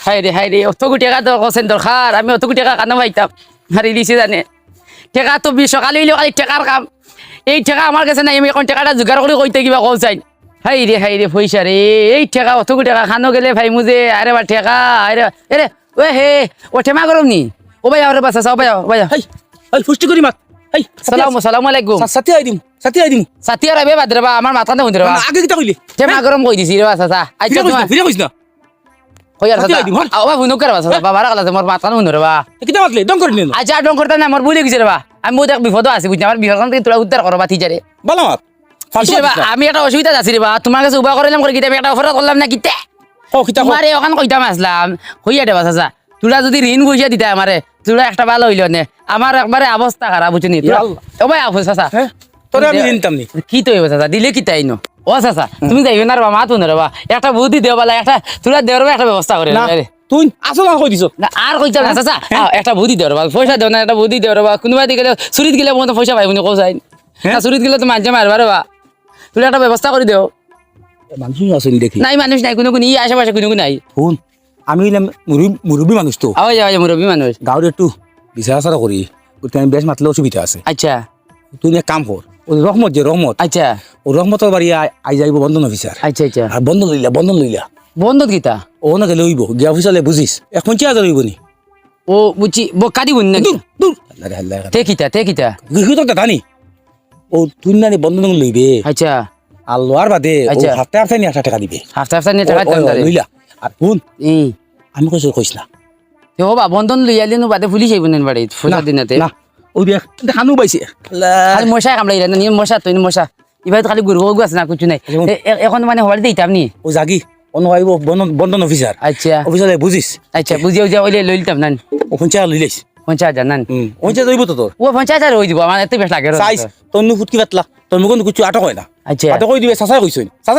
High রে অতগু টাকা তো কছেন দরকার আমি অতগু টাকা কেন পাইতাম হারি দিছি জানে টাকা তো সকালে হইলেও খালি টাকার কাম এই টাকা আমার কাছে নাই আমি এখন টাকাটা জোগাড় করে কইতে কিবা কল চাই হাই রে পয়সা রে এই টাকা অতগু টাকা খানো গেলে ভাই মুজে আরে বা টাকা আরে এরে ও হে ও ঠেমা গরম নি ও ভাই আরে বাসা ও ভাই হাই হাই ফুষ্টি করি মাত হাই সালামু আলাইকুম সাথে আই দিম সাথী আর আবে বাদরে বা আমার মাথা না হইতে রে আগে কিটা কইলি ঠেমা গরম কই দিছি রে বাসা আচ্ছা তোমার ফিরে কইছ না কই আর সাথী আইদিম, হল। ও ভাই হুনো করে বাসা বাবা রাখলা মোর মাথা না হইতে রে বা কিটা মাতলে দম করে নিন আচ্ছা ডং করতে না মোর ভুলে গেছে রে বা আমি মোর এক বিপদ আছে বুঝছি আমার বিপদ থেকে তোরা উদ্ধার করবা টিচারে বলো মাত কিসের বা আমি একটা অসুবিধা আছি রে বা তোমার কাছে উবা করিলাম করে কিটা আমি একটা অফার করলাম না কিতে ও কিটা তোমার ওখান কইতাম আসলাম হইয়া দে বাসা তোরা যদি ঋণ পয়সা দিতে আমারে তোরা একটা ভালো হইল নে আমার একবারে অবস্থা খারাপ বুঝনি ও ভাই আফু চাচা হ্যাঁ তোরে আমি দিনতাম নি কি তো হইব চাচা দিলে কি তাই নো ও চাচা তুমি যাইবে না রে বা মাথুন রে বা একটা বুদ্ধি দেও বলা একটা তোরা দেওয়ার একটা ব্যবস্থা করে না রে তুই আসল কই দিছ না আর কইতাম না চাচা একটা বুদ্ধি দেওয়ার বা পয়সা দেও না একটা বুদ্ধি দেওয়ার বা কোনোবা দিকে চুরিত গেলে মতো পয়সা পাইব নি কোসাই না চুরিত গেলে তো মাঝে মারবা রে বা তোরা একটা ব্যবস্থা করে দেও মানুষ আসেন দেখি নাই মানুষ নাই কোনো ই আশেপাশে কোনো নাই শুন আমি হইলাম মুরব্বী মানুষ তো আওয়াজ আওয়াজ মুরব্বী মানুষ গাঁৱৰ একটু বিচাৰা চাৰা কৰি গতিকে আমি বেশ মাতলে অসুবিধা আছে আচ্ছা তুই এক কাম কর ওই রহমত যে রহমত আচ্ছা ও রহমতের বাড়ি আই যাইব বন্ধন অফিসার আচ্ছা আর বন্ধন লইলা বন্ধত গীতা ও না গেলে হইব গিয়া অফিসারে বুঝিস 50,000 হইব নি ও বুঝছি বোকা দিবুন না দূর দূর আল্লাহ আল্লাহ তে কিতা গৃহীত দানি ও তুই না বন্ধন লইবে আচ্ছা আর লোয়ার বাদে ও আচ্ছা। হাতে হাতে নি 8 টাকা দিবে হাফতা নিয়ে টাকা দিতাম তারে লইলা আর শুন ই আমি কইছ না তে ও বা বন্ধন লইয়ালি নো বাদে পুলিশ আইবুন বাড়ি ফুলা দিনাতে না ওই দেখ দেখানো পাইছে খালি মশা কামড়াই না নি মশা তুই মশা ইবাই খালি গুরু আছে না কিছু নাই এখন মানে হওয়ার দিতাম নি ও জাগি অন্য আইব বন্ধন অফিসার আচ্ছা অফিসারে বুঝিস আচ্ছা বুঝিও যা ওইলে লইতাম না ও 50,000 লইলিস 50,000 না 50,000 হইব তো তোর ও 50,000 হই দিব আমার এত বেশ লাগে সাইজ তোর নুকুত কি বাতলা তোর মুখ কিছু আটক হয় না আচ্ছা আটক কই দিবে চাচাই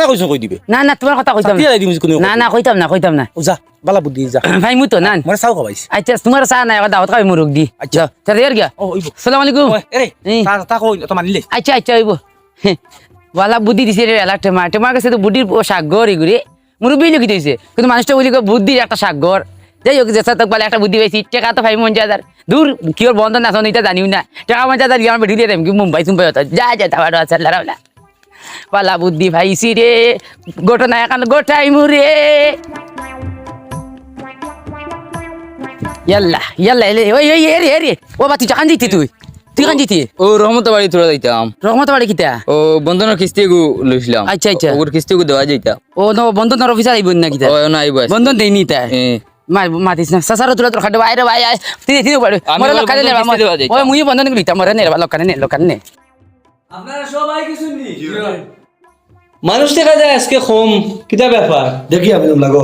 কইছ কই দিবে না না তোমার কথা কইতাম সাথী দিম কোনো না কইতাম না ও যা বালা বুদ্ধি যা ভাই মু তো না মরে চাও খাবাইছ আচ্ছা তোমার চা নাই দাওয়াত খাই মুরুক দি আচ্ছা চল ইয়ার গিয়া ও হইব আসসালামু আলাইকুম এরে এই। তা কই তো মানিলে আচ্ছা হইব ওয়ালা বুদ্ধি দিছে রে এলা টেমার কাছে তো বুদ্ধির সাগর এগুলি মুরব্বী লিখি দিয়েছে কিন্তু মানুষটা বলি বুদ্ধির একটা সাগর যাই হোক যেসা তো বলে একটা বুদ্ধি পাইছি টাকা তো 50,000 দূর কি ওর বন্ধন না এটা জানিও না টাকা 50,000 গিয়ে আমার বেরিয়ে দিয়ে কি মুম্বাই হতো যা তাবার আছে লড়াওলা পালা বুদ্ধি ভাইছি রে ঘটনা এখন গোটাই মুরে ইয়াল্লা ওই ও বা তুই কান দিতি তুই কান দিতি ও রহমত বাড়ি তোরা যাইতাম রহমত বাড়ি কিতা ও বন্ধনের কিস্তি গু লইছিলাম আচ্ছা। ওর কিস্তি গু দেওয়া যাইতা ও ন বন্ধন অফিসার আইব না কিতা ও না আইব বন্ধন দেয়নি তা মাতিস না সাসারো তুলা তোর খাটে বাইরে ভাই তুই পারে আমি মরে ওর লকানে নে বন্ধন কিস্তি দেওয়া যাইতা। ওই মুই বন্ধন নিতা মরে নে লকানে নে আপনারা সবাই কিছু নি মানুষ দেখা যায় আজকে কম কিতা ব্যাপার দেখি আমি লাগো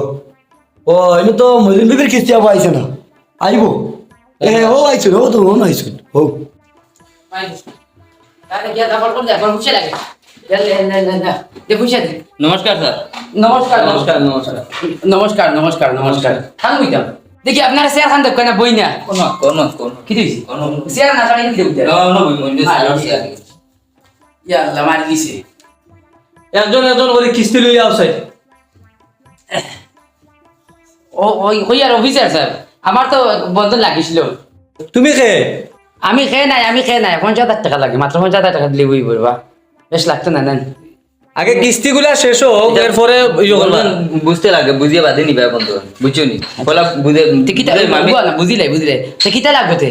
ও এমনি তো মজুর বিবির কিস্তি আবার আইছে না আইব ও আইছুন ও তো ও আইছুন ও আরে গিয়া দাবল কোন দে খুশি লাগে দে খুশি দে নমস্কার স্যার নমস্কার খান কইতাম দেখি আপনারা শেয়ার খান দেখ না বই না কোন কি দিছি শেয়ার না ছাড়া কি দেব না বই মন্দির ইয়া আল্লাহ মার দিছে একজন করে কিস্তি লই আউছে ওই আর অফিসার স্যার আমার তো বন্ধন লাগিছিল তুমি কে আমি খেয়ে নাই 50,000 টাকা লাগে মাত্র 50,000 টাকা দিলে বই বলবা বেশ লাগতো না নেন আগে কিস্তিগুলা শেষ হোক এরপরে বন্ধন বুঝতে লাগে বুঝিয়ে বাদে নিবে বন্ধন বুঝছো নি বলা বুঝে টিকিটা মামি বুঝিলাই তো কিতা লাগবে তে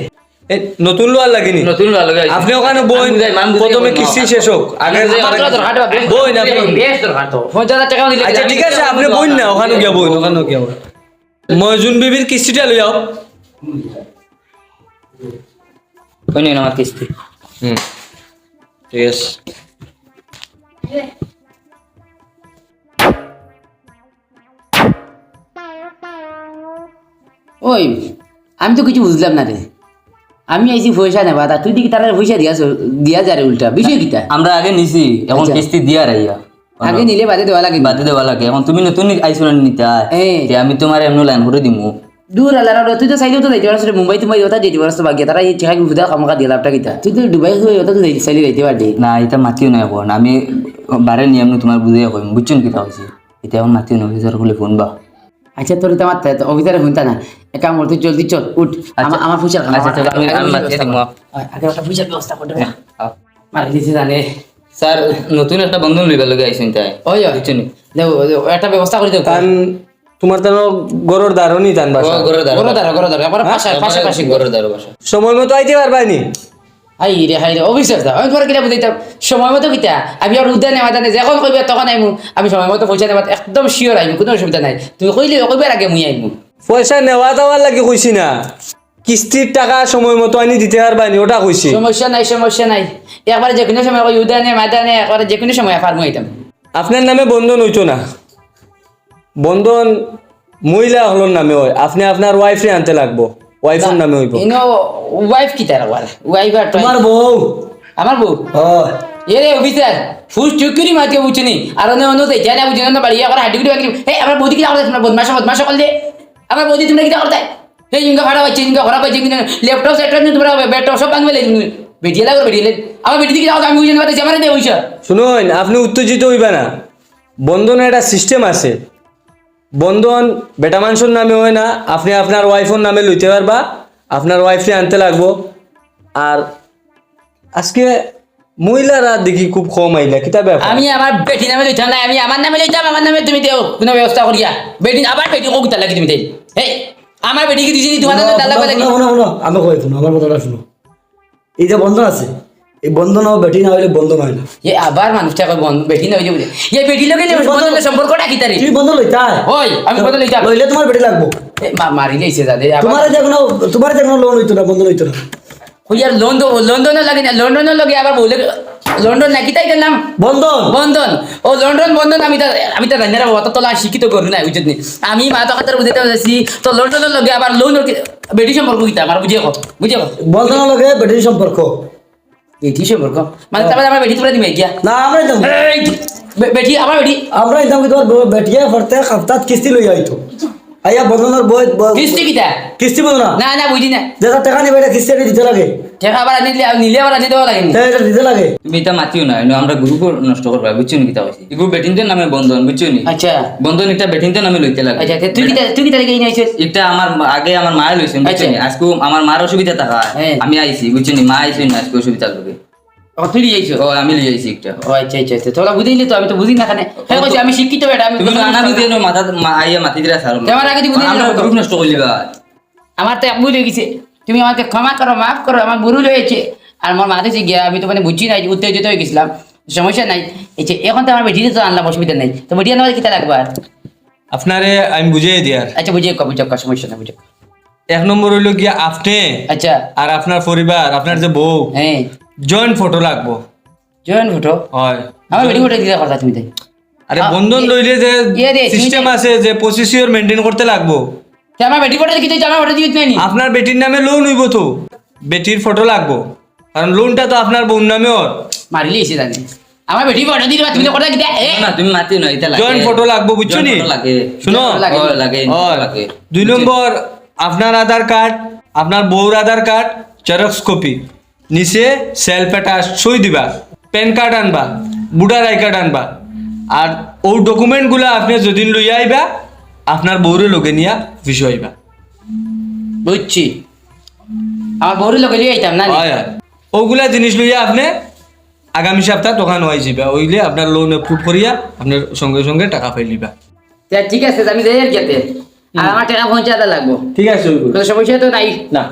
এ, নতুন লোয়ার লাগেনি নতুন ভালো গাইছে আপনি ওখানে বই প্রথমে কিস্তি শেষ হোক আগে মাত্র দরকার বই না বেশ দরকার তো 50,000 টাকা দিলে আচ্ছা ঠিক আছে আপনি বই না ওখানে গিয়া বই ওখানে গিয়া ময়জুন বিবির কিস্তিটা লই যাও কই নিন আমার কিস্তি ঠিক আছে ওই আমি তো কিছু বুঝলাম না রে আমি আইছি পয়সা নেবা তা তুই দিকে তারা পয়সা দিয়া যা রে উল্টা বিষয় কিতা আমরা আগে নিছি এখন আচ্ছা। কিস্তি দিয়া রাইয়া আগে নিলে বাদে দেওয়া লাগে বাদে দেওয়া লাগে এখন তুমি নতুন আইছো না নিতে এই। যে আমি তোমার এমন লাইন করে দিমু দূর আল্লাহ তুই তো চাইলেও তো যাইতে পারছ মুম্বাই তুমি ওটা যেতে পারছ বাকি তারা এই টাকা বুঝা কামকা দিয়ে লাভটা কিতা তুই তো দুবাই হয়ে ওটা তো চাইলে যাইতে পারবি না এটা মাতিও নাই এখন আমি বারে নিয়ম তোমার বুঝে কইম বুঝছেন কিতা হইছে এটা এখন মাতিও নাই অফিসার খুলে ফোন বা আচ্ছা তোর তো আমার অফিসারে শুনতা না এক কাম করতে জলদি চল উঠ আমার পয়সা আচ্ছা চলো আমি মাতিয়ে দিব আগে একটা পয়সার ব্যবস্থা করতে আও। মারি দিছে জানে স্যার নতুন একটা বন্ধন লইবার লগে আইছেন তাই ওই বুঝছেন দেও একটা ব্যবস্থা করে দেও তান তোমার তান গরুর দারণি তান বাসা গরর দাঁড় গরো দাঁড়া আমার পাশাপাশি গরর দাঁড় বসা সময় মতো আইতে পারবানি হাই রে অফিসার দা আমি তোমার কিনা বুঝাইতাম সময় মতো কিতা আমি আর উদ্যানে মাদানে যখন কইবা তখন আইমু আমি সময় মতো পয়সা নেওয়া একদম শিওর আইমু কোনো অসুবিধা নাই তুমি কইলে কইবার আগে মুই আইমু পয়সা নেওয়া দেওয়ার লাগে কইছি না কিস্তির টাকা সময় মতো আনি দিতে পারবানি ওটা কইছি সমস্যা নাই একবারে যে কোনো সময় কই উদ্যানে মাদানে একবারে যে কোনো সময় পারমু আইতাম আপনার নামে বন্ধন হইতো না বন্ধন মহিলা হলোর নামে হয় আপনি আপনার ওয়াইফে আনতে লাগবো ওয়াইফের নামে হইব ইনো ওয়াইফ কিতা রাবার ওয়াইফ আর তোমার বউ আমার বউ হয় এ রে অফিসার ফুল চুকুরি মাকে বুঝনি আর অন্য অন্য দেই জানা বুঝনি না বাড়ি এখন হাড্ডি গুড়ি বাকি এই আমার বৌদি কি করতে তোমরা বদমাশ কল দে আমার বৌদি তোমরা কি করতে এই ইনকা ভাড়া হচ্ছে ইনকা খরাব হচ্ছে কিন্তু ল্যাপটপ সেটটা নিয়ে তোমরা ব্যাটটা সব ভাঙবে লাগবে বেটিয়ে লাগবে বেটিয়ে আমার বেটি কি আমি বুঝনি পারতে আমার দে হইছে শুনুন আপনি উত্তেজিত হইবা না বন্ধনের একটা সিস্টেম আছে বন্ধন বেটা মানুষের নামে হয় না আপনি আপনার ওয়াইফের নামে লইতে পারবা আপনার ওয়াইফে আনতে লাগবো আর আজকে মহিলারা দেখি খুব কম আইলা কিতা ব্যাপার আমি আমার বেটি নামে লইতাম না আমি আমার নামে লইতাম আমার নামে তুমি দেও কোনো ব্যবস্থা করিয়া বেটি আবার বেটি কোকিতা লাগি তুমি দেই এই আমার বেটি কি দিছি তোমার নামে তালা কই লাগি শুনো আমি কই শুনো আমার কথাটা শুনো এই যে বন্ধন আছে এই বন্ধন বেটি না হইলে বন্ধন হয় না এ আবার মানুষটা কই বন্ধ বেটি না হইছে বলে এ বেটি লগে বন্ধনের সম্পর্কটা কি তারে তুমি বন্ধন লইতা ওই আমি বন্ধন লইতাম লইলে তোমার বেটি লাগবো মারি লইছে দাদা তোমার যে কোনো লোন হইতো না বন্ধন হইতো না ওইয়ার লন্ডনের লাগে না লন্ডনের লগে আবার বলে লন্ডন নাকি তাই নাম বন্ধন বন্ধন ও লন্ডন বন্ধন আমি তো জানি না অত তোলা শিক্ষিত করু না বুঝতে আমি মাথা কথার বুঝতে পারছি তো লন্ডনের লগে আবার লোন বেটি সম্পর্ক কিতা আমার বুঝে বন্ধনের লগে বেটির সম্পর্ক বেটি সম্পর্ক মানে তারপরে আমার বেটি তোরা দিবে গিয়া না আমরাই দাম বেটি আমার বেটি আমরাই দাম কি তোমার বেটিয়ে প্রত্যেক সপ্তাহ কিস্তি লই আইতো আইয়া বন্ধনের বই কিস্তি কিতা কিস্তি বলো না না বুঝি না যেটা টাকা নিবে এটা কিস্তি দিতে লাগে টাকা আবার নিলে আবার আনি দেওয়া লাগে এটা দিতে লাগে তুমি এটা মাতিও না এনে আমরা গ্রুপ নষ্ট করবা বুঝছো নি কিতা হইছে গ্রুপ বেটিনদের নামে বন্ধন বুঝছো নি আচ্ছা বন্ধন এটা বেটিনদের নামে লইতে লাগে আচ্ছা তুই কি তারিখে নিয়েছিস এটা আমার আগে আমার মায়ে লইছেন বুঝছো নি আজকে আমার মার অসুবিধা থাকা হ্যাঁ। আমি আইছি বুঝছো নি মা আইছেন না আজকে অসুবিধা লাগে তুই নিয়েছিস ও আমি লই আইছি একটা ও আচ্ছা তোরা বুঝিলি তো আমি তো বুঝি না খানে হ্যাঁ কইছি আমি শিক্ষিত বেটা আমি তুমি আনা বুঝে নো মাথা আইয়া মাতি দিরা সারো তোমার আগে তুই বুঝিলি না আমরা গ্রুপ নষ্ট করলিবা আমার তো ভুল হয়ে গেছে তুমি আমাকে ক্ষমা করো মাফ করো আমার ভুল হয়েছে আর আমার মাথায় গিয়া আমি তো মানে বুঝছি না উত্তেজিত হয়ে গেছিলাম সমস্যা নাই এই যে এখন তো আমার বেটিতে তো আনলাম অসুবিধা নেই তো বেটি আনবার কিতা লাগবে আর আপনারে আমি বুঝিয়ে দিয়ার আচ্ছা বুঝে সমস্যা না বুঝে এক নম্বর হইলো গিয়া আপনি আচ্ছা আর আপনার পরিবার আপনার যে বউ হ্যাঁ জয়েন্ট ফটো লাগবো জয়েন ফটো হয় আমার বেটি ফটো দিতে কথা তুমি তাই আরে বন্ধন লইলে যে ইয়ে রে, তুমি সিস্টেম আছে যে প্রসিডিওর মেইনটেইন করতে লাগবো তো আমার বেটি ফটো দিতে আমার ফটো দিতে নাই আপনার বেটির নামে লোন হইব তো বেটির ফটো লাগবো কারণ লোনটা তো আপনার বোন নামে ওর মারিলি এসে জানি আমার বেটি ফটো দিতে তুমি তো কথা দিতে না তুমি মাতি না এটা লাগে জয়েন্ট ফটো লাগবো বুঝছো নি Joint photo লাগে শুনো লাগে। ও লাগে হয়। লাগে 2 নম্বর আপনার আধার কার্ড আপনার বউর আধার কার্ড জেরক্স কপি নিচে সেলফ অ্যাটাচ সই দিবা প্যান কার্ড আনবা ভোটার আই কার্ড আনবা আর ও ডকুমেন্টগুলো আপনি যদি লইয়া আইবা আপনার বউরে লগে নিয়া অফিসে আইবা বুঝছি আমার বউর লোকে লিয়ে আইতাম না হয় হয় ওগুলা জিনিস লইয়া আপনি আগামী সপ্তাহ দোকান হয়ে যাবে ওইলে আপনার লোন অ্যাপ্রুভ করিয়া আপনার সঙ্গে সঙ্গে টাকা পাই লিবা তা ঠিক আছে আমি যাই আর গেতে আর আমার টাকা পৌঁছাতে লাগবো ঠিক আছে কোনো সমস্যা তো নাই না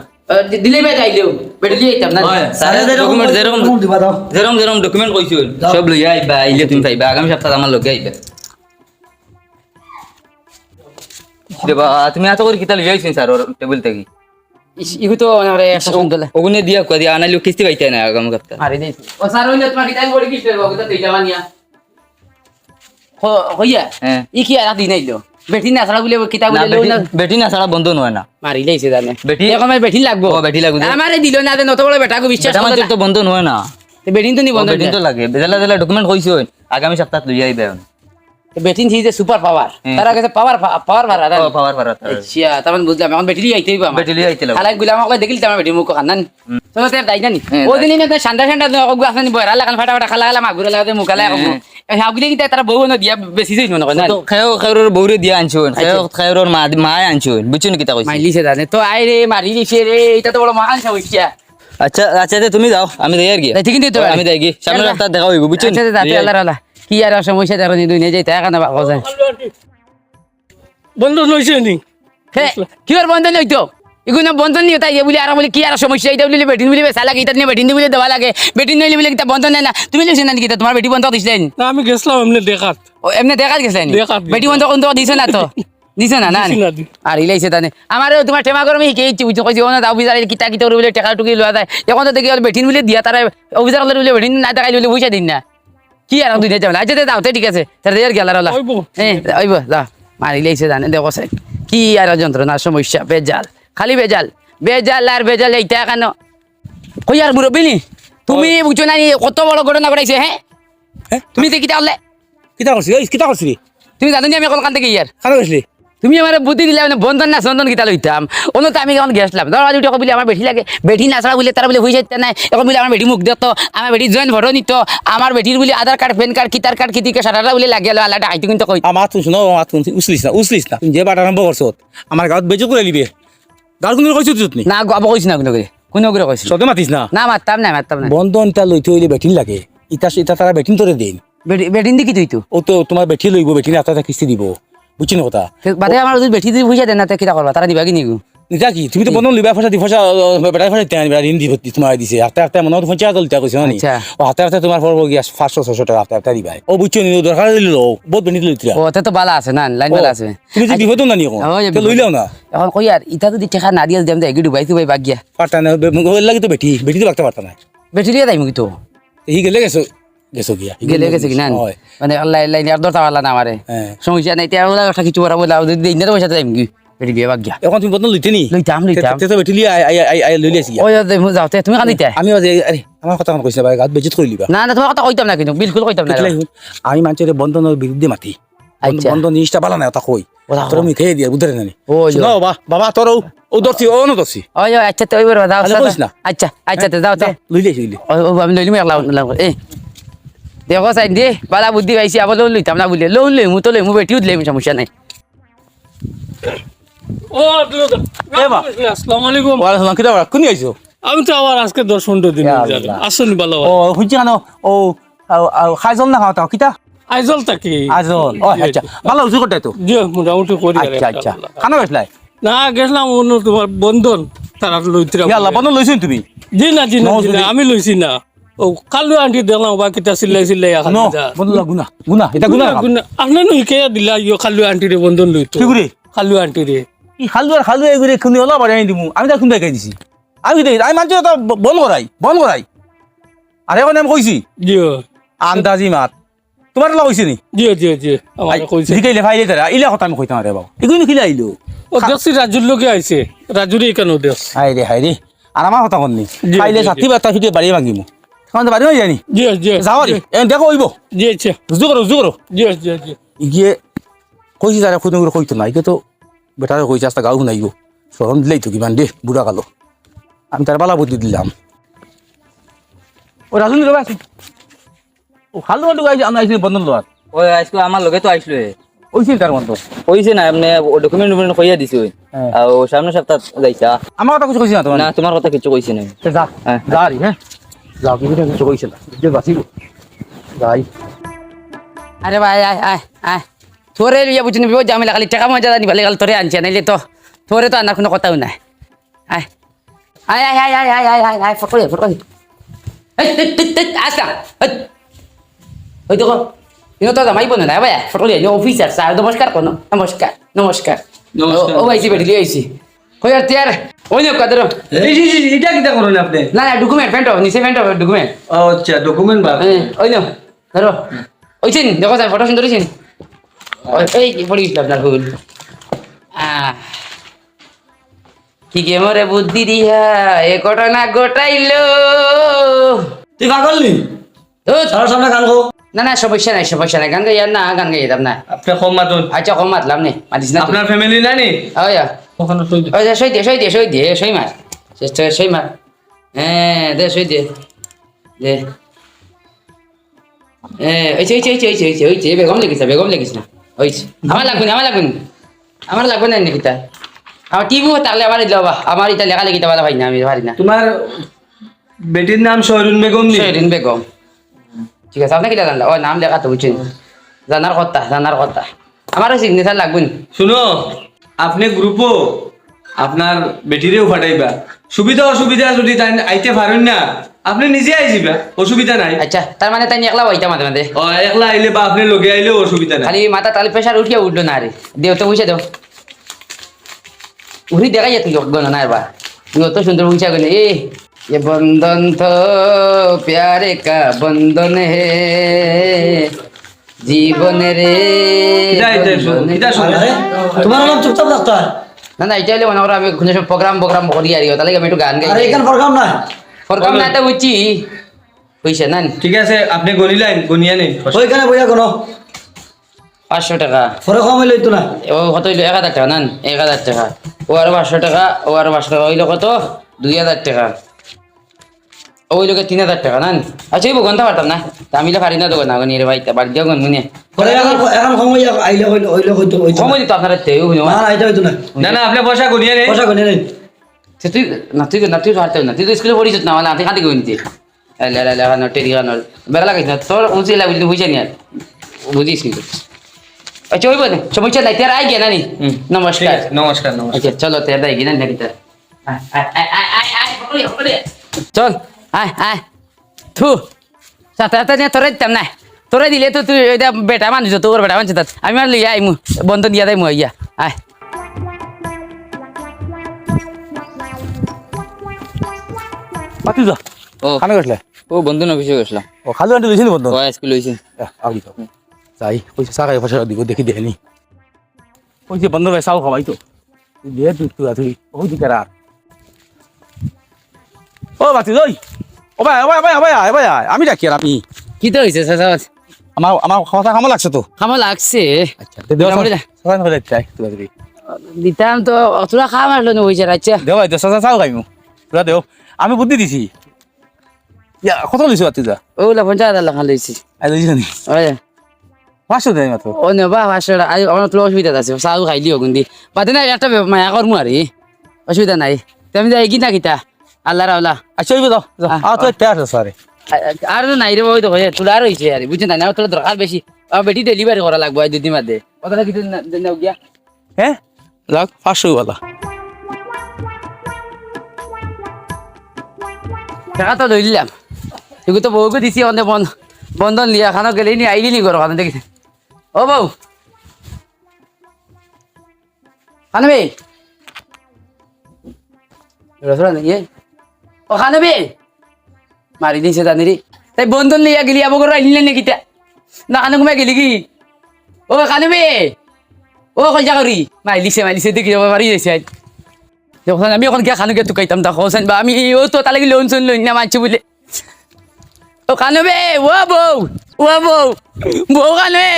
দিলে ভাই যাইলেও বেটা লিয়ে আইতাম না হয় স্যার ডকুমেন্ট যেরকম দিবা দাও যেরকম ডকুমেন্ট কইছিল সব লইয়া আইবা আইলে তুমি পাইবা আগামী সপ্তাহে আমার লগে আইবা দেবা তুমি এত করে কিতা লইয়া আইছেন স্যার ওর টেবিল থেকে ইগু তো মানে একটা সুন্দর ওগুনে দিয়া কই দিয়া আনাইলো কিস্তি পাইতে না আগামী সপ্তাহে মারি দেই ও স্যার হইলে তোমার কিতা বড় কিস্তে বাবু তো তেজা মানিয়া হইয়া হ্যাঁ ই কি আর দিন আইলো বেটি না ছাড়া বলে কিতা বলে লও না বেটি না ছাড়া বন্ধ নয় না মারি দেইছে জানে বেটি এখন আমার বেটি লাগবো ও বেটি লাগবে আমারে দিল না দেন অত বড় বেটাকে বিশ্বাস বেটা করতে মানুষের তো বন্ধ নয় না বেটিন তো নি বন্ধ বেটি তো লাগে বেলা বেলা ডকুমেন্ট কইছো আগামী সপ্তাহে লইয়া আইবা বেটিং যে সুপার পাওয়ার তারা কাছে পাওয়ার পাওয়ার ভাড়া পাওয়ার পাওয়ার আচ্ছা তার মানে বুঝলাম এখন বেটি আইতে হইব আমার বেটিলি আইতে লাগবে। খালাই গুলাম আমাকে দেখিলি আমার বেটি মুখ খান্নান তুমি তো তাই জানি ওই দিনই না ঠান্ডা ঠান্ডা অগু আসনি বয়রা লাগান ফাটা ফাটা খালা খালা মাগুরে লাগাতে মুখ খালা হাগুলি কি তারা বউ না দিয়া বেশি যাই মনে না তো খেয়র বউরে দিয়া আনছুন খেয়র মায় আনছুন বুঝছুন কিতা কইছি। মাইলিছে জানে তো আই রে মারি দিছে রে এটা তো বড় মহান সমস্যা আচ্ছা আচ্ছা তুমি যাও আমি যাই আর কি ঠিক কিন্তু আমি যাই কি সামনে রাস্তা দেখা হইব বুঝছুন। আচ্ছা যাতে আল্লাহ আল্লাহ কি আর সমস্যা দেখো নি দুই নিয়ে যাইতে এখানে বাবা যায় বন্ধ লইছে নি হে কি আর বন্ধ নই তো এগুলো বন্ধ নিয়ে তাই বলি আর বলি কি আর সমস্যা এটা বলি বেটিন বলি বেসা লাগে এটা নিয়ে বেটিন বলি দেওয়া লাগে বেটিন নইলে বলে কিতা বন্ধ নাই না তুমি লইছ না কিতা তোমার বেটি বন্ধ দিছিলেন না আমি গেছিলাম এমনি দেখাত ও এমনি দেখা গেছেন দেখাত বেটি বন্ধ কোন দিছ না তো দিছ না না দিছি না দি। আর ইলাইছে তানে আমার তোমার টেমা করে আমি কে ইচ্ছি বুঝছো কইছি ওনা দাও বিজারে কিতা কিতা বলে টাকা টুকি লওয়া যায় এখন তো দেখি বেটিন বলে দিয়া তারা অফিসার বলে বেটিন না টাকা লইলে পয়সা দিন না কি আর দুই যাবে আচ্ছা দাও তো ঠিক আছে তাহলে আর গেল আর ওইবো। ওইব যা মার ইলাইছে জানে দেখো স্যার কি আর যন্ত্রণার সমস্যা বেজাল খালি বেজাল বেজাল আর বেজাল এইটা কেন কই আর মুরব্বী নি তুমি বুঝছো না কত বড় ঘটনা ঘটাইছে হ্যাঁ তুমি দেখি তাহলে কিতা করছি ওই কিতা করছি রে তুমি জানো নি আমি কলকাতা থেকে ইয়ার খারাপ করছিলি তুমি আমার বুদ্ধি দিলে মানে বন্ধন না চন্দন কিতা লইতাম অন্য তো আমি এখন গেছিলাম দরজা দুটো বলে আমার বেটি লাগে বেটি নাচড়া বলে তারা বলে হয়ে নাই এখন বলে আমার বেটি মুখ দিত আমার বেটি জয়েন্ট ভরো নিত আমার বেটির বলে আধার কার্ড প্যান কার্ড কিতার কার্ড কিতিকে সারাটা বলে লাগে আল্লাহ আইতে কিন্তু কই আমার তুই শুনো আমার তুই উসলিস না তুমি যে বাট আরম্ভ করছো আমার গাঁত বেজো করে নিবে গাল কোন কইছো তুই না গব কইছ না কোনো করে কইছ সদে মাতিস না না মারতাম না বন্ধন তা লইতে হইলে বেটিন লাগে ইটা তারা বেটিন তোরে দিন বেটিন দি কি তুই তো ও তো তোমার বেটি লইব বেটিন আতা কিস্তি দিব বুঝছি না কথা বাদে আমার যদি বেটি দি পয়সা দেন না তে কিতা করবা তারা দিবা কি নিগু নিতা কি তুমি তো বন্ধন লিবা ফসা দি ফসা বেটাই ফসা তে আনিবা ঋণ দিব তোমার দিছে হাতে মনে হয় পঞ্চায়েত লইতা কইছো নি আচ্ছা। ও হাতে তোমার পড়ব গিয়া 500-600 টাকা হাতে দিবা ও বুঝছো নি দরকার হইলো বহুত বেনিত লইতরা ও তে তো বালা আছে না লাইন বালা আছে তুমি যদি বিপদ না নিও ওই যে তো লইলাও না এখন কই আর ইটা যদি টাকা না দিয়া দেম দেই গিডু বাইতু বাই বাগিয়া পারতা না লাগি তো বেটি তো বাগতে পারতা না বেটি দিয়া দাইমু তো হি গেলে গেছো গিয়া গেলে গেছে কি না হয় মানে আল্লাহ লাইন আর দরতা পারলা না আমারে হ্যাঁ। সমস্যা নাই তেরা ওলা কথা কিছু বড় বলা যদি ইন্দার পয়সা দেম কি বেটি বিয়া বাগিয়া এখন তুমি বন্ধন লইতে নি লইতাম তে তো বেটি আই লইলি আসি ওই দেমু যাওতে তুমি কান দিতে আমি আরে আমার কথা কোন কইছে ভাই গাত বেজিত কই লিবা না না তোমার কথা কইতাম না কিন্তু বিলকুল কইতাম না দেখলাই আমি মানুষের বন্ধনের বিরুদ্ধে মাতি আচ্ছা। বন্ধন জিনিসটা ভালো না তা কই ওরা তোর আমি খেয়ে দিয়া বুঝরে নানি ওই শুনো বাবা তোর ও দর্শি ও ন দর্শি ওই আচ্ছা তো ওইবার দাও তাহলে কইস না। আচ্ছা আচ্ছা তো যাও তে লইলি ও আমি লইলি মেলা এ দেখো সাইন দে বালা বুদ্ধি পাইছি আবার লোন লইতাম না বুঝলে লোন লই মু তো লই মু বেটিও দিলে সমস্যা নাই ও আসসালামু আলাইকুম ওয়ালা সালাম কিটা কোনি আইছো আমি তো আবার আজকে 10-15 দিন হয়ে গেল আসুন ভালো ও হুঁজি কানো ও খাইজল না খাওয়া কিটা আইজল তাকি আজল ও আচ্ছা ভালো উজু করতে তো জি মোটামুটি করি আর আচ্ছা আচ্ছা খানা গেছলাই না গেছিলাম অন্য তোমার বন্ধন তারা লইতরা ইয়া আল্লাহ বন্ধন লইছেন তুমি জি না জি না, জি না, আমি লইছি না ও কালু আন্টি দেখলাম বা কিতা সিলাই এখন নো বন্ধন গুনা এটা গুনা আপনার নই কে দিলা ইয়ো কালু আন্টি রে বন্ধন লইতো কি করে কালু আন্টি রে ই খালু এগুরে খুনি হলো বাড়ি আনি দিমু আমি তা খুন দেখাই দিছি আমি দেই আমি মানছি তো বন্ধ করাই আর এখন আমি কইছি জি আন্দাজি মাত তোমার লগ হইছে নি জি জি জি আমার কইছে জিকাইলে ফাইলে তারা ইলা কথা আমি কইতাম রে বাবা এগুলো খিলা আইলো ও দেখছি রাজুর লোকে আইছে রাজুরে কেন দেখ হাই রে আর আমার কথা কননি জি, খাইলে জি, সাথী বাতা ফিকে বাড়ি ভাঙিমু তখন তো বাড়ি হয়ে জানি জি জি যাও রে দেখো হইব জি আচ্ছা রুজু করো জি জি জি ইগিয়ে কইছি তারা খুদ করে কইতো না ইগে তো বেটারে কইছে আস্তা গাও শুনাইব শরম দিলেই তো কিমান দে বুড়া কালো আমি তার বালা বুদ্ধি দিলাম ও রাজুনি রবা আছে ও খালু আলু গাইছে আমি আইছি বন্ধন লোয়ার ওই আজকে আমার লগে তো আইছিল ওইছিল তার বন্ধ কইছে না আপনি ডকুমেন্ট কইয়া দিছে ওই হ্যাঁ। আর সামনে সপ্তাহ যাইছা আমার কথা কিছু কইছি না তোমার না তোমার কথা কিছু কইছে না যা হ্যাঁ। যা রে হ্যাঁ যাও কি কিছু কইছে না যে বাসিব যাই আরে ভাই আয় আয় আয় তোরে লিয়া বুঝিনি বিপদ জামিলা খালি টাকা মজা জানি ভালো তোরে আনছে নাইলে তো তোরে তো আনার কোনো কথাও নাই আয় আয় আয় আয় আয় আয় আয় আয় ফটো আসা ওই দেখো ইনো তো জামাই বোন না ভাই ফটো লিয়া অফিসার স্যার নমস্কার কোনো নমস্কার ও ভাইছি বেটি লিয়াইছি কই আর তিয়ার ওই নে কাদর এটা কিটা করেন আপনি না না ডকুমেন্ট ফেন্টো নিচে ফেন্টো ডকুমেন্ট আচ্ছা ডকুমেন্ট বার ওই নো ধরো ওইছেন দেখো স্যার ফটো সুন্দর হইছেন এই পড়ি গেছিল আপনার ভুল কি কে মরে বুদ্ধি দিয়া এ ঘটনা ঘটাইলো তুই কাগল নি ধুৎ, সারা সামনে কান গো না না সমস্যা নাই গান গাইয়ার না গান গাইয়ে দাম না আপনি কম মাতুন আচ্ছা কম মাতলাম নে মাতিস না আপনার ফ্যামিলি নাই ওয়া ওখানে সই দিন। ওই যে সই দে সই মার চেষ্টা সই মার হ্যাঁ দে সই দে দে ওইছে বেগম লেগিস না ওইছে আমার লাগবে না নাকি তা আমার টিভিও থাকলে আমার দিল বা আমার এটা লেখা লেখিতে ভালো হয় না আমি পারি না তোমার বেটির নাম শহরুন বেগম নি শহীদিন বেগম ঠিক আছে আপনি কিটা জানলা ও নাম লেখা তো বুঝছেন জানার কথা আমারও সিগনেচার লাগবে না শুনো আপনি গ্রুপও আপনার বেটিরেও ফাটাইবা সুবিধা অসুবিধা যদি তাই আইতে পারেন না আপনি নিজে আইছিবা অসুবিধা নাই আচ্ছা তার মানে তাই একলা হইতা মাঝে মাঝে ও একলা আইলে বা আপনি লগে আইলেও অসুবিধা নাই খালি মাথা তালে প্রেশার উঠলো না রে দেও তো বুঝে দেও উড়ি দেখাই তুই গণনা বা তুই অত সুন্দর বুঝা গেলে ये बंधन तो प्यारे का बंधन है जीवन रे আরে তোমার নাম চুপচাপ থাকতে হয় না না এটা হলে মনে করো আমি কোনো সব প্রোগ্রাম করি আর তাহলে আমি একটু গান গাই আরে এখানে প্রোগ্রাম নাই প্রোগ্রাম না তো বুঝছি পয়সা না ঠিক আছে আপনি গনিলেন গনিয়া নেই ওইখানে বইয়া কোনো 500 টাকা পরে কম হইলে তো না ও কত হইলো 1000 টাকা না 1000 টাকা ও আর 500 টাকা ও আর 500 টাকা হইলো কত 2000 টাকা ওই লোকে 3000 টাকা না আচ্ছা এই গন্তা পারতাম না আমি পারি না তো না গনি রে ভাই বাড়ি যাও গন মুনে পরে এখন কম হইয়া আইলে হইলে হইতো সময় দিত আপনারা তেও না না এটা হইতো না না আপনি পয়সা গনিয়া নেই পয়সা কোনে নেই তুই হারতে না তুই তো স্কুলে পড়িস না মানে হাতে খাতে গনিতে লেখানো টেরি গানোর বেড়া লাগাইছ না তোর উঁচি লাগলি বুঝে নি আর বুঝিস নি আচ্ছা ওই বলে সমস্যা নাই তেরা আই গিয়া নানি নমস্কার নমস্কার আচ্ছা চলো তেরা দাই গিয়ে নানি চল আয় থু সাথে নিয়ে তোরাই দিতাম না তোরাই দিলে তো তুই এটা বেটা মানুষ তোর বেটা মানুষ আমি আর লিয়া আইমু বন্ধ দিয়া দেয় মু ইয়া আয় পাতি যা ও খানে গেছলে ও বন্ধু অফিসে গেছিলাম ও খালু আন্টি দিছিনি বন্ধ ও স্কুল হইছে আগে তো যাই পয়সা সাকাই পয়সা দিব দেখি দেনি পয়সা বন্ধ ভাই চাও খাওয়াই তো দিয়ে তুই ওই দিকে রাখ ও বাতি ওই ও ভাই আমি ডাকি আর আমি কি তো হয়েছে আমার কথা খামো লাগছে তো খামো লাগছে আচ্ছা দেওয়া সাজান করে যাই তুই দিতাম তো অতটা খাওয়া মারলো না হয়েছে আচ্ছা দেও ভাই সাজা চাও খাইমু পুরা দেও আমি বুদ্ধি দিছি ইয়া কত লিছো তুই যা ওগুলা 50,000 লেখা লইছি আই দিছি নি ওই 500 দেই মাত্র ও নে বা 500 আমার তো অসুবিধা আছে চাউ খাই দিও গুন্দি বাদে না একটা মায়া করমু আরে অসুবিধা নাই তুমি যাই কি না কিতা আল্লাহ রাওলা আচ্ছা ওই দাও আ তো পেয়ার সারে আর নাই রে ওই তো হয়ে তুলা রইছে আরে বুঝছেন না তোর দরকার বেশি বেটি ডেলিভারি করা লাগবে দুই দিন বাদে কথা কি নাও গিয়া হ্যাঁ লাগ 500 वाला টাকা তো লইলাম এগুলো তো বউকে দিছি অনেক বন্ধন লিয়া খানো গেলে নি আইলি নি করো খানো দেখি ও বউ খানবে রসরা নেই ও খানবে মারি দিছে জানি রে তাই বন্ধন লিয়া গেলি আবো করে আইলি না কিতা না খানো ঘুমাই গেলি কি ও খানবে ও কই জাগরি মাইলিছে দেখি মারি যাইছে যখন আমি এখন গিয়া খানুকে তুকাইতাম তা হোসেন বা আমি ও তো তাহলে লোন শোন লোন না মানছি বলে ও খানবে ও বউ খানবে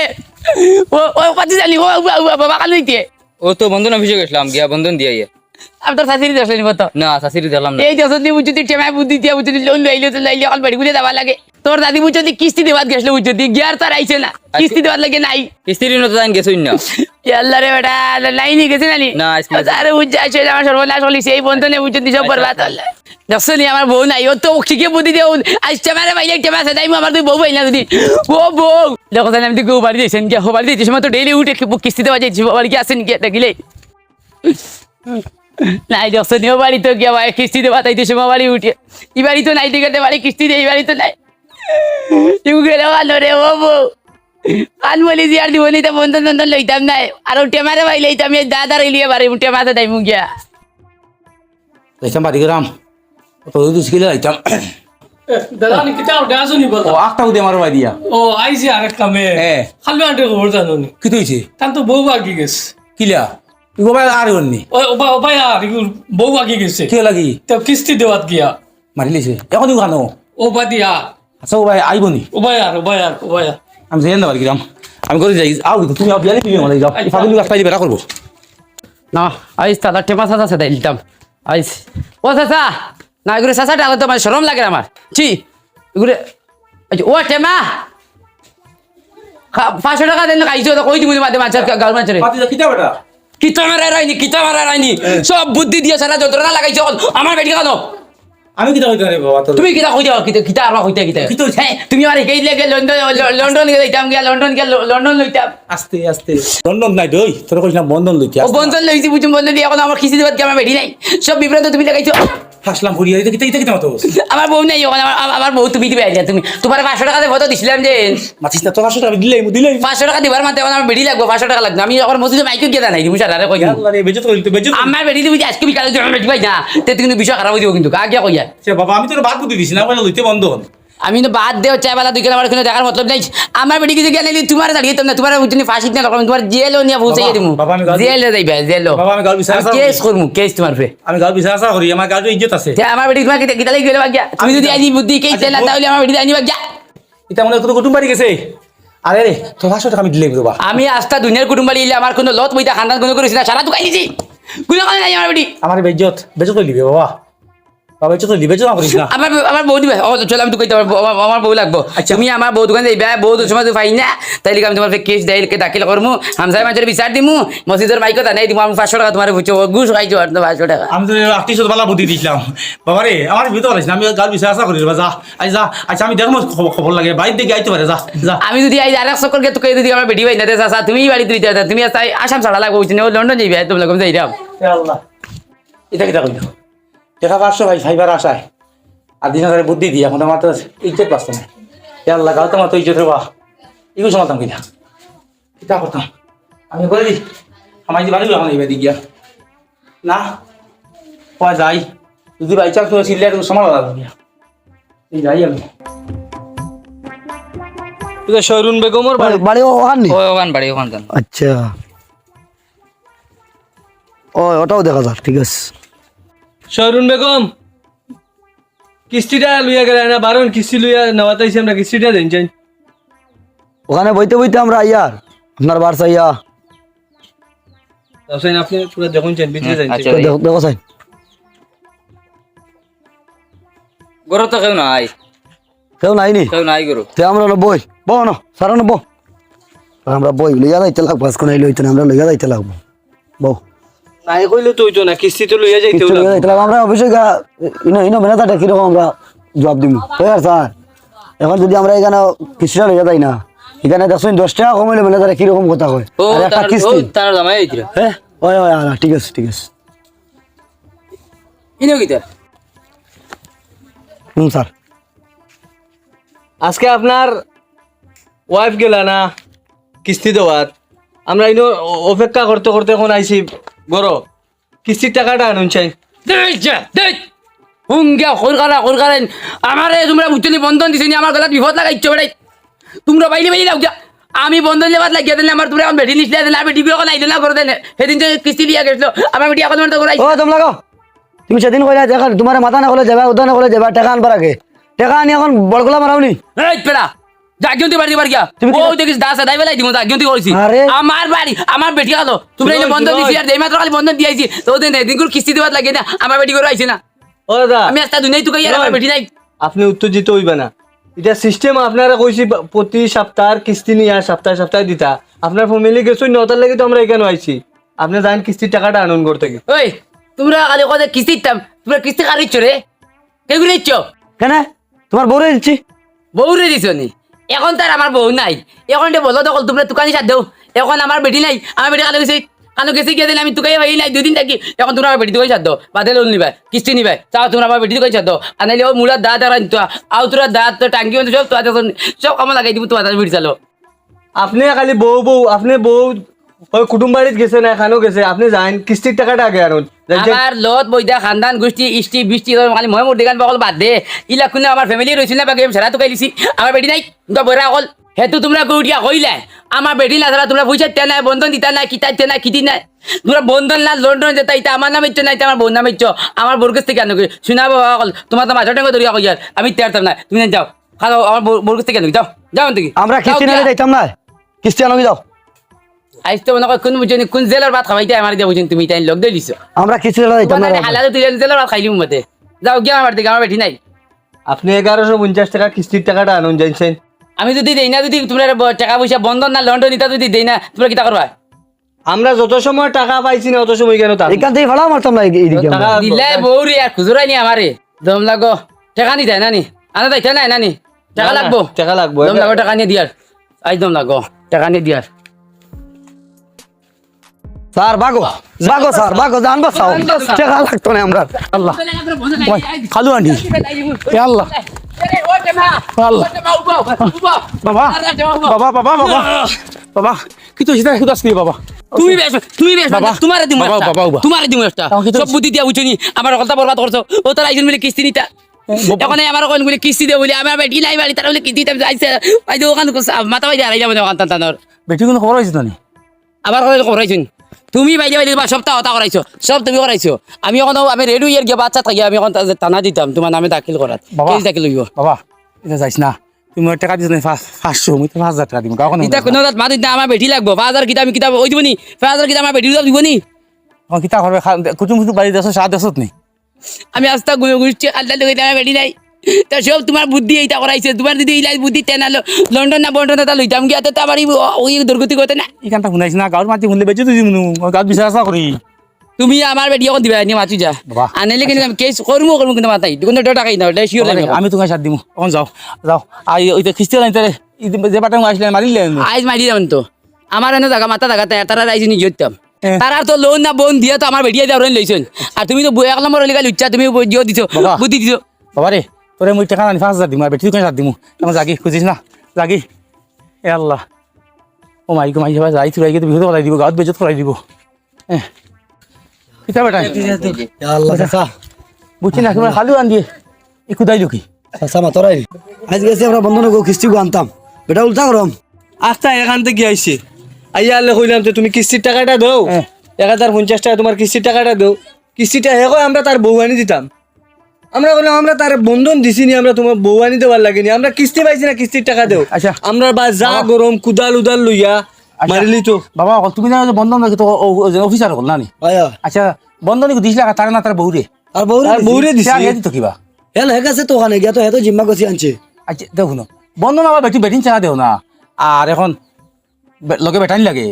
ও পাতি জানি ও বাবা খানুইতে ও তো বন্ধন অফিসে গেছিলাম গিয়া বন্ধন দিয়া ইয়া আমি তোর শাশুড়ি দেশ নিব তো না শাশুড়ি দিলাম না এই দেশ দিয়ে বুঝছি টেমাই বুদ্ধি দিয়া বুঝছি লোন লাইলে তো লাইলে এখন বাড়ি গুলে দেওয়া লাগে তোর দাদি বুঝছি কিস্তি দেওয়ার গেছিল বুঝছি গিয়ার তার আইছে না কিস্তি দেওয়ার লাগে নাই স্ত্রী নত জান গেছই না আল্লাহ রে বেটা লাইনি গেছে নানি না, আজকে আরে বুঝছি আসে আমার সর্বনাশ হলি সেই বন্ধনে বুঝছি সব বরবাদ হল দেখছো নি আমার বউ নাই ও তো ঠিকই বুদ্ধি দিয়ে আজ টেমারে বাইলে টেমা সেটাই আমার তুই বউ বাইনা যদি ও বউ দেখো জানি আমি তুই বাড়ি দিয়েছেন কি বাড়ি দিয়েছি সময় তো ডেইলি উঠে কিস্তি দেওয়া যাইছি বাড়ি কি আসেন কি দেখিলে নাই দেখছো নি বাড়ি তো গিয়া কিস্তি দেওয়া তাইতে সময় বাড়ি উঠে এই বাড়ি তো নাই দিকে বাড়ি কিস্তি দিয়ে এই বাড়ি তো নাই তুই গেলে ভালো রে ও বউ কান বলি যে আর দিবনি তো বন্ধন বন্ধন লইতাম নাই আর টেমারে ভাই লইতাম দাদার লিয়ে বাড়ি টেমাতে তাই মুগিয়া যাইতাম বাড়ি গ্রাম তো দুই কিলো যাইতাম দাদা নি কিতা ওটা আসুনি বলা ও আটটা উদে মারো দিয়া ও আইছে আরেক কামে হ্যাঁ। খালু আন্টি খবর জানো নি কি হইছে তান তো বউ আগি গেছে কিলা ইগো ভাই আর হননি ও ভাই আর ইগুর বউ আগি গেছে কি লাগি তো কিস্তি দেওয়াত গিয়া মারি লিছে এখন ইগো খানো ও বাদিয়া আচ্ছা ও ভাই আইব নি উবায়ার আমি যাই না গেলাম আমি করে যাই আও কিন্তু তুমি বিয়ালে দিবি মানে যাও ফাগুলি গাছ পাইলে বেড়া করবো না আইস তালা টেমা চাচা সেটাই দিতাম আইস ও চাচা না এগুলো চাচাটা আলাদা মানে সরম লাগে আমার ছি এগুলো ও টেমা 500 টাকা দেন খাইছো তো কই দিবি মাঝে মাঝে গাল মাঝে কিতা বেটা কিতা মারা রাইনি সব বুদ্ধি দিয়ে সারা যন্ত্রণা লাগাইছো আমার বেটি কেন আমি কিতা হইতে রে বাবা তোর তুমি কিতা কই যাও কিতা আর কইতে কিতা কিতা হইছে? হ্যাঁ তুমি আমার এই লাগে লন্ডন গিয়ে যাইতাম গিয়া লন্ডন লইতাম আস্তে আস্তে লন্ডন নাই দই তোর কইছ না বন্ধন লইতে ও বন্ধন লইছি বুঝুম বন্ধন দিয়ে এখন আমার কিসি দিবাত আমার বেটি নাই সব বিভ্রান্ত তুমি লাগাইছো হাসলাম ফুরিয়া দিতে কিতা কিতা কিতা মতো আমার বউ নাই ওখানে আমার বউ তুমি দিবে আইডিয়া তুমি তোমার 500 টাকা দিয়ে ফটো দিছিলাম যে মাছিস না তোর 500 টাকা দিলাই দিলাই 500 টাকা দিবার মাতে আমার বেটি লাগবে 500 টাকা লাগবে আমি এখন মসজিদে মাইকে গিয়ে নাই তুমি সারা কই আল্লাহ রে বেজত কইতে বেজত আমার বেটি তুমি আজকে বিকালে তুমি বেটি পাই না তে কিন্তু বিষয় খারাপ হইব কিন্তু আগে কইয়া সে বাবা আমি তোর বাদ বুদ্ধি দিছি না কইলা লইতে বন্ধন আমি তো বাদ দেও চাইবেলা দুই আমার কোনো দেখার মতলব নাই আমার বেটি কিছু জ্ঞান নেই তোমার দাঁড়িয়ে না তোমার তুমি ফাঁসি না রকম তোমার জেলও নিয়ে পৌঁছাইয়ে দিমু বাবা, আমি গাল- জেলে যাইবে জেলও বাবা, আমি গাল বিচার আশা কেস করমু কেস তোমার ফে আমি গাল বিচার আশা করি আমার গাল ইজ্জত আছে তে আমার বেটি তোমাকে কিতা লাগি গেল বাগিয়া তুমি যদি আইনি বুদ্ধি কেস আচ্ছা, না তাহলে আমার বেটি আইনি বাগিয়া এটা মনে হয় তোর কুটুম বাড়ি গেছে আরে রে তোর 500 টাকা আমি দিলাই বাবা আমি আস্তা দুনিয়ার কুটুম বাড়ি ইলে আমার কোনো লত বইতা খানদান কোনো করেছি না সারা তো খাইছি কোনো কথা নাই আমার বেটি আমার বেজত বেজত কই দিবি বাবা বাবা বেজত দিবি বেজত না করিস না আমার বউ দিবে ও চল আমি তো কইতে আমার বউ লাগবো আচ্ছা। তুমি আমার বউ দোকান যাইবা বউ তো সময় পাই না তাইলে আমি তোমার কেস দাখিল করমু হামসাই মাঝে বিচার দিমু মসজিদের মাইকতা নাই দিমু আমি 500 টাকা তোমার বুঝছো ঘুষ খাইছো আর 500 টাকা আমি তো আর্টিস্ট বালা বুদ্ধি দিছিলাম বাবা রে আমার ভিতর পারিস না আমি গাল বিচার আশা করি বাবা যা আই যা আচ্ছা আমি দেখবো খবর লাগে বাইরে দিকে আইতে পারে যা যা আমি যদি আই আরেক চক্কর গে তোকে যদি আমার বেটি ভাই না চাচা তুমি বাড়ি দিতে তুমি আসাম ছাড়া লাগবো বুঝছি না লন্ডন যাইবে তুমি লাগম যাইরাম আল্লাহ এটা কিটা কইল দেখা 500 ভাই ফাইবার আশায় আর দিন ধরে বুদ্ধি দিয়ে এখন আমার তো ইজ্জত বাঁচতো না আল্লাহ গাল তোমার তো ইজ্জত রে বা এগুলো শোনাতাম কিনা কিতা করতাম আমি করে দিই আমার যে বাড়ি এখন এইবার গিয়া না পাওয়া যাই যদি বাই চান্স তুমি সিলেট সমাল লাগবে এই যাই আমি এটা শরুন বেগমর বাড়ি বাড়ি ওখান নি ওখান বাড়ি ওখান যান আচ্ছা ও ওটাও দেখা যাক ঠিক আছে শরুন বেগম কিস্তিটা লইয়া গেলে না বারণ কিস্তি লইয়া নেওয়াতাইছি আমরা কিস্তিটা দেন চাই ওখানে বইতে বইতে আমরা আইয়ার আপনার বারসা ইয়া তাহলে আপনি পুরো দেখুন চান বিজে যান আচ্ছা। দেখো দেখো সাইন গরু তো কেউ নাই কেউ নাই নি কেউ নাই গরু তে আমরা হলো বই বো না সারা না বো আমরা বই লইয়া যাইতে লাগবো আজকে নাই লইতে না আমরা লইয়া যাইতে লাগবো বো নাই কইলে তো হইতো না কিস্তি তো লইয়া যাইতে কিছু লইয়া যাইতে লাগবো আমরা অফিসে ইনো ইনো মেনাতাটা কিরকম আমরা জবাব দিব আর স্যার এখন যদি আমরা এখানে কিস্তিটা লইয়া যাই না এখানে দেখছেন 10 টাকা কমাইলে মেনাতাটা কিরকম কথা কয় ও আর একটা তার কিস্তি তার জামাই হইছিল হ্যাঁ ওই ওই ঠিক আছে ঠিক আছে ইনো কিতা স্যার আজকে আপনার ওয়াইফ গেলা না কিস্তি দেওয়ার আমরা ইনো অপেক্ষা করতে করতে এখন আইছি বড় কিস্তির টাকাটা আনুন চাই দেখ হুঙ্গা করেন আমারে তোমরা বুঝলি বন্ধন দিছে নি আমার গলাত বিপদ লাগাইছো বেড়াই তোমরা বাইরে বাইরে লাগ আমি বন্ধন লেবার লাগিয়ে দিলে আমার তোমরা এখন বেটি নিচলে দিলে আমি ডিবি এখন আইলে না করে দেন সেদিন যে কিস্তি দিয়া গেছিল আমার বেটি এখন তো করাই ও তুমি লাগাও তুমি সেদিন কইলা দেখা তোমার মাথা না কলে যাবা উদা না কলে যাবা টাকা আনবার আগে টাকা আনি এখন বড়গুলা মারাওনি এই পেড়া জাগিয়ন্তি বাড়ি দিবার গিয়া তুমি ও দেখিস দাস দাই বেলাই দিমু জাগিয়ন্তি কইছি আরে। আমার বাড়ি আমার বেটি গেল তোমরা এই বন্ধন দিছি আর দেই মাত্র খালি বন্ধন দিয়াইছি তো দিন দিনগুলো কিস্তি দিবার লাগে না আমার বেটি করে আইছে না ও দাদা আমি আস্তা দুনিয়ায় তুই আর আমার বেটি নাই আপনি উত্তেজিত হইবে না এটা সিস্টেম আপনারা কইছি প্রতি সপ্তাহের কিস্তি নিয়ে সপ্তাহে সপ্তাহে দিতা আপনার ফ্যামিলি গেছো নটার লাগে তো আমরা এখানে আইছি আপনি জানেন কিস্তির টাকাটা আনুন করতে গিয়ে ওই তোমরা খালি কথা কিস্তি দিতাম তোমরা কিস্তি কারিচ্ছ রে কে করে দিচ্ছ কেন তোমার বউরে দিচ্ছি বউ রে দিছ নি এখন তার আমার বউ নাই এখন বলো দখল তোমরা তুকানি সাথ দেও এখন আমার বেটি নাই আমার বেটি কালো গেছে গিয়ে দিলে আমি তুকাই হই নাই দুদিন থাকি এখন তোমরা আমার বেটি তুকাই সাথ দাও বাদে লোন নিবা কিস্তি নিবা চাও তোমরা আমার বেটি তুকাই সাথ দাও আর নাইলে ও মুড়ার দাঁত আর আনতো আও তোরা দাঁত তো টাঙ্কি মতো সব সব কামা লাগাই দিব তোমার বেটি চালো আপনি খালি বউ বউ আপনি বউ ওই কুটুম বাড়িত গেছে না এখানেও গেছে আপনি যান কিস্তির টাকাটা আগে আনুন আমার লত বৈদা খানদান গোষ্ঠী ইষ্টি বৃষ্টি খালি মই মোৰ দেখান বকল বাদ দে ইলা কোনে আমার ফ্যামিলি রইছিল না বাকি সারা তো কাইলিছি আমার বেটি নাই তোমরা বইরা অকল হেতু তোমরা গৌড়িয়া কইলে আমার বেটি না সারা তোমরা পয়সা তে নাই বন্ধন দিতা নাই কিতাইতে নাই কিতি নাই তোমরা বন্ধন না লন্ডন যেতে ইতা আমার নাম ইচ্ছ নাই আমার বোন নাম ইচ্ছ আমার বোর কাছ থেকে আনো শুনাবো অকল তোমার তো মাঝে টেঙ্গো ধরিয়া কইয়ার আমি তেরতাম না তুমি যাও খাও আমার বোর থেকে কেন যাও যাও থেকে আমরা কিস্তি নিয়ে যাইতাম না কিস্তি আনো যাও আইস তো মনে কর কোন বুঝনি কোন জেলার ভাত খাওয়াইতে আমার দিয়ে বুঝুন তুমি তাই লোক দিয়ে দিছো আমরা কিস্তি নিয়ে যাইতাম না হালালে তুই জেলার ভাত খাইলি মতে যাও গিয়া আমার দিকে আমার বেঠি নাই আপনি 1150 টাকা কিস্তির টাকাটা আনুন জানছেন আমি যদি দেই না যদি তোমরা টাকা পয়সা বন্ধন না লন্ডন নিতা যদি দেই না তোমরা কিতা করবা আমরা যত সময় টাকা পাইছি না অত সময় কেন তা এখান থেকে ভাড়া মারতাম না এইদিকে আমরা। টাকা দিলাই বৌরি আর খুজুরাই নি আমারে দম লাগো টাকা নি দেয় নানি আনা দেয় নাই নানি টাকা লাগবো টাকা লাগবো দম লাগো টাকা নিয়ে দিয়ার আই দম লাগো টাকা নিয়ে দিয়ার স্যার বাগো বাগো স্যার বাগো জানবো চাও টাকা লাগতো না আমরা আল্লাহ খালু আন্টি এ আল্লাহ আল্লাহ বাবা বাবা বাবা বাবা বাবা কি তো সেটা শুধু আসবি বাবা তুমি বেশ বাবা, তোমারে দিমু বাবা, একটা বাবা, বাবা। তোমারে দিমু একটা আমাকে তো- সব বুদ্ধি দিয়া বুঝনি আমার কথা বরবাদ করছো ও তারা আইজন বলে কিস্তি নিতা এখন আমার কোন বলে কিস্তি দে বলে আমার বেটি নাই বাড়ি তারা বলে কিস্তি দিতে আইছে আই দে ওখান মাথা বাইরে আই যাবে ওখান তানোর বেটি কোনো খবর হয়েছে তো নি আবার করাইছুন তুমি বাইরে বাইরে বা সপ্তাহ হতা করাইছো সব তুমি করাইছো আমি এখন আমি রেডি ইয়ার গিয়ে বাচ্চা থাকি আমি এখন টানা দিতাম তোমার নামে দাখিল করাত বাবা। কেস দাখিল হইব বাবা এটা যাইস না তুমি আমার টাকা দিস না 500 আমি তো 5000 টাকা দিম গাও ইতা কোনো মাদি না আমার বেটি লাগবো 5000 কিতা আমি কিতাব ওই দিবনি 5000 কিতা আমার বেটি দিবনি আমার কিতা করবে কুটুম কুটুম বাড়ি দেশ সাত দেশত নেই আমি আস্তা ঘুরছি আল্লাহ লোক আমার বেটি নাই তা সব তোমার বুদ্ধি এইটা করাইছে তোমার যদি ইলাই বুদ্ধি তেনালো লন্ডন না বন্ডন তা লইতাম গিয়া তো আমার ওই দুর্গতি করতে না ইখানটা শুনাইছ না গাঁৱৰ মাটি শুনলে বেছি তুই গাঁৱত বিচাৰ আছা কৰি তুমি আমার বেটি এখন দিবা নিয়ে মাতি যা বাবা। আনিলে কিন্তু আমি কেস করবো কিন্তু মাতাই কিন্তু টাকাই না শিওর লাগে আমি তোমাক সাথ দিম অকণ যাওঁ যাওঁ আই ওইটা খ্ৰীষ্টিয়ান আনিতে যে পাটে আসলে মাৰিলে আইজ মারি যাবেন তো আমার এনে জায়গা মাথা জায়গা তারা রাইজ নিয়ে যেতাম এ। তারা তো লোন না বোন দিয়ে তো আমার বেটিয়ে দেওয়ার লইছেন আর তুমি তো এক নম্বর লিখা লুচ্ছা তুমি জিও দিছো বাবা। বুদ্ধি দিছো বাবা রে তোৰে মই টেকা আনি 5000 দিম আৰু বেটি তোক সাথ দিম এখন জাগি খুজিছ না জাগি এ আল্লাহ ও মাই গো মাই যাবা যাই থৈ আহি বিহুত কৰাই দিব গাঁৱত বেজত কৰাই দিব কিতা বেটা ইয়া আল্লাহ চাচা বুঝছি না তোমার খালু আন দিয়ে ই কুদাইলো কি চাচা মাতরাই আজ গেছে আমরা বন্ধন গো কিস্তি গো আনতাম বেটা উল্টা করম আস্তা এখান থেকে আইছে আইয়া আল্লাহ কইলাম তো তুমি কিস্তির টাকাটা দাও হ্যাঁ। 1050 টাকা তোমার কিস্তির টাকাটা দাও কিস্তিটা হে কই আমরা তার বউ আনি দিতাম আমরা বললাম আমরা তার বন্ধন দিছি নি আমরা তোমার বউ আনি দেওয়ার লাগেনি আমরা কিস্তি পাইছি না কিস্তির টাকা দেও আচ্ছা। আমরা বা যা গরম কুদাল উদাল লইয়া মারিলি তো বাবা অকল তুমি না বন্ধন রাখি তো অফিসার হল না নি আয়া আচ্ছা বন্ধনী দিছিলা তার না তার বউরে আর বউরে আর বউরে দিছি দিত কিবা হেল হে গেছে তো ওখানে গিয়া তো হেতো জিম্মা গছি আনছে আচ্ছা দেখুন বন্ধন আবার বেটি বেটিন চানা দেও না আর এখন লগে বেটানি লাগে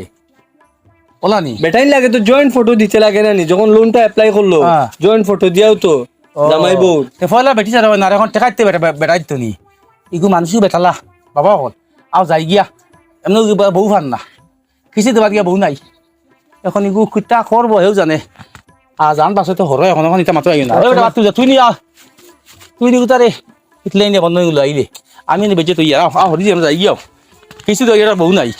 ওলা নি বেটাইন লাগে তো জয়েন্ট ফটো দিতে লাগে না নি যখন লোনটা অ্যাপ্লাই করলো হ্যাঁ। জয়েন্ট ফটো দিয়াও তো জামাই বউ ফয়লা বেটি চারা না আর এখন টেকাইতে বেটাই দিত নি ইগু মানুষও বেটালা বাবা অকল আর যাই গিয়া এমনি বউ ফান না কিছু দেবার গিয়া বউ নাই এখন ইগু কুত্তা করবো হেও জানে আর জান পাছত তো হরো এখন এখন ইটা মাতো আই না তুই নি তুই নি উতারে ইতলে নিয়ে বন্ধ গুলো আইলে আমি বেঁচে তুই হরি যাই গিয়াও কিছু তো এটা বউ নাই